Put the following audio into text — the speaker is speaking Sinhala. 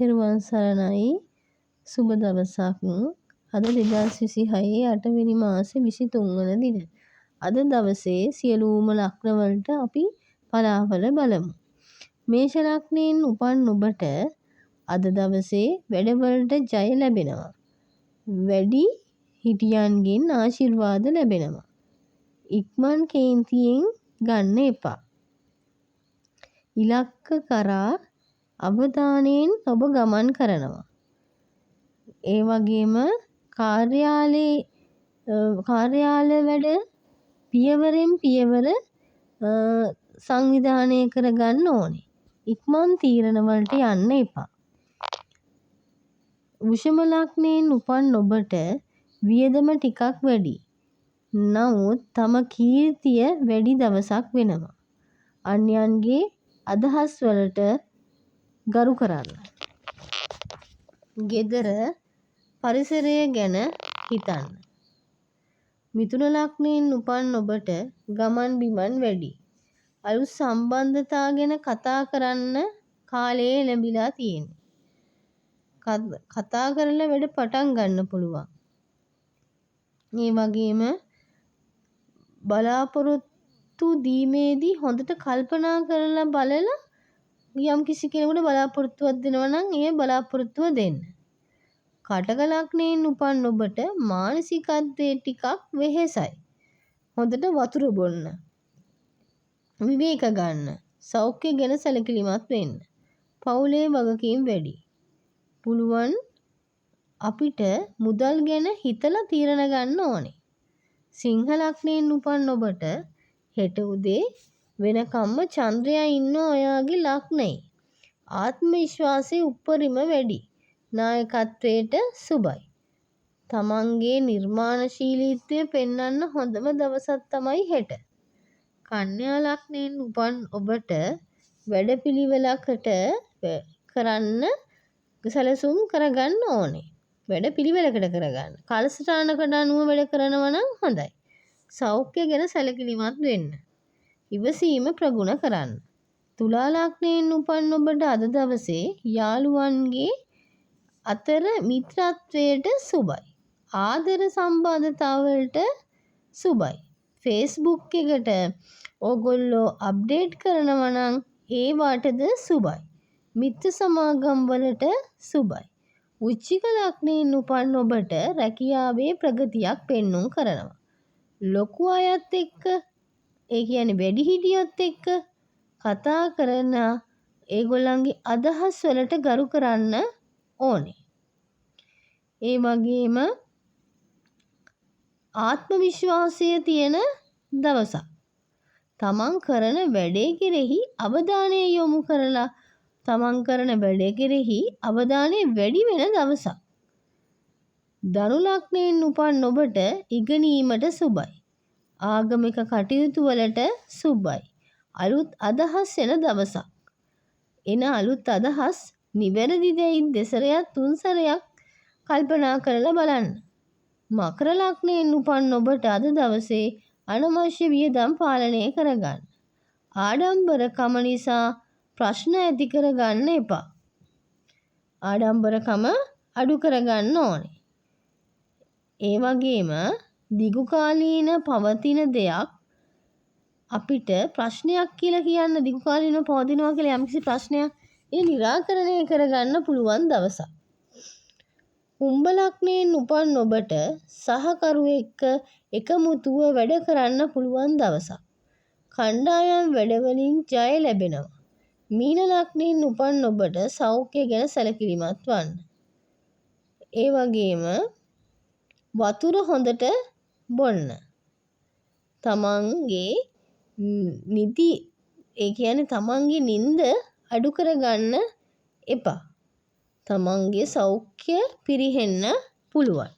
තෙරුවන් සරණයි. සුබ දවසක්. අද 2026 8 වෙනි මාසේ 23 වන දින. අද දවසේ සියලුම ලග්න වලට අපි පලාඵල බලමු. මේෂ ලග්නයෙන් උපන් ඔබට අද දවසේ වැඩවලට ජය ලැබෙනවා. වැඩි හිටියන්ගෙන් ආශිර්වාද ලැබෙනවා. ඉක්මන් කේන්තියෙන් ගන්න එපා. ඉලක්ක කරා අවධානයෙන් ඔබ ගමන් කරනවා. ඒ වගේම කාර්යාලය වැඩ පියවරෙන් පියවර සංවිධානය කරගන්න ඕනේ. ඉක්මන් තීරණ වලට යන්න එපා. වෘෂභ ලග්නයෙන් උපන් ඔබට වියදම ටිකක් වැඩි. නමුත් තම කීර්තිය වැඩි දවසක් වෙනවා. අන්‍යයන්ගේ අදහස් වලට ගරු කරන්න. ගෙදර පරිසරය ගැන හිතන්න. මිථුන ලග්නයෙන් උපන් ඔබට ගමන් බිමන් වැඩි. අලුත් සම්බන්ධතා ගැන කතා කරන්න කාලය ලැබිලා තියෙනවා. කතා කරලා වැඩ පටන් ගන්න පුළුවන්. මේ වගේම බලාපොරොත්තු දීමේදී හොඳට කල්පනා කරලා බලලා යම් කිසි කෙනෙකුට බලාපොරොත්තුවක් දෙනවා නම් ඒ බලාපොරොත්තුව දෙන්න. කටක ලග්නයෙන් උපන් ඔබට මානසිකත්වයේ ටිකක් වෙහෙසයි. හොඳට වතුර බොන්න. විවේක ගන්න. සෞඛ්‍ය ගැන සැලකිලිමත් වෙන්න. පවුලේ වගකීම් වැඩි. පුළුවන් අපිට මුදල් ගැන හිතලා තීරණ ගන්න ඕනේ. සිංහ ලග්නයෙන් උපන් ඔබට හෙට උදේ වෙනකම්ම චන්ද්‍රයා ඉන්න ඔයාගේ ලග්නයේ ආත්ම විශ්වාසය උපරිම වැඩි. නායකත්වයට සුබයි. තමන්ගේ නිර්මාණශීලීත්වය පෙන්වන්න හොඳම දවසක් තමයි හෙට. කන්‍යා ලග්නයෙන් උපන් ඔබට වැඩපිළිවෙලකට කරන්න සැලසුම් කරගන්න ඕනේ. වැඩපිළිවෙලකට කරගන්න. කාලසටහනකට අනුව වැඩ කරනවා නම් හොඳයි. සෞඛ්‍ය ගැන සැලකිලිමත් වෙන්න. ඉවසීම ප්‍රගුණ කරන්න. තුලා ලග්නයෙන් උපන් ඔබට අද දවසේ යාළුවන්ගේ අතර මිත්‍රත්වයට සුබයි. ආදර සම්බන්ධතාවලට සුබයි. Facebook එකට ඕගොල්ලෝ අප්ඩේට් කරනවා නම් ඒවාටද සුබයි. මිත්‍ර සමාගම් වලට සුබයි. වෘශ්චික ලග්නයෙන් උපන් ඔබට රැකියාවේ ප්‍රගතියක් පෙන්눔 කරනවා. ලොකු අයත් එක්ක ඒ කියන්නේ වැඩිහිටියොත් එක්ක කතා කරන ඒගොල්ලන්ගේ අදහස් වලට ගරු කරන්න ඕනේ. ඒ වගේම ආත්ම විශ්වාසය තියෙන දවසක්. තමන් කරන වැඩේ කෙරෙහි අවධානය යොමු කරලා තමන් කරන වැඩේ කෙරෙහි අවධානය වැඩි වෙන දවසක්. ධනු ලග්නයෙන් උපන් ඔබට ඉගෙනීමට සුබයි. ආගමික කටයුතු වලට සුබයි. අලුත් අදහස් එන දවසක්. එන අලුත් අදහස් නිවැරදි දෙයින් දෙසරයක් තුන් සැරයක් කල්පනා කරලා බලන්න. මකර ලග්නයෙන් උපන් ඔබට අද දවසේ අනවශ්‍ය වියදම් පාලනය කරගන්න. ආඩම්බරකම නිසා ප්‍රශ්න ඇති කරගන්න එපා. ආඩම්බරකම අඩු කරගන්න ඕනේ. ඒ වගේම දිගුකාලීන පවතින දෙයක් අපිට ප්‍රශ්නයක් කියලා කියන්න දිගුකාලීනව පවතිනවා කියලා යම්කිසි ප්‍රශ්නයක් ඒ निराකරණය කරගන්න පුළුවන් දවසක්. කුම්භ ලග්නයෙන් උපන් ඔබට සහකරු එක්ක එකමුතුව වැඩ කරන්න පුළුවන් දවසක්. කණ්ඩායම් වැඩවලින් ජය ලැබෙනවා. මීන ලග්නයෙන් උපන් ඔබට සෞඛ්‍ය ගැන සැලකිලිමත් වන්න. ඒ වගේම වතුර හොඳට බොන්න. තමන්ගේ නිදි ඒ කියන්නේ තමන්ගේ නිින්ද අඩු කරගන්න එපා. තමන්ගේ සෞඛ්‍ය පිරිහෙන්න පුළුවන්.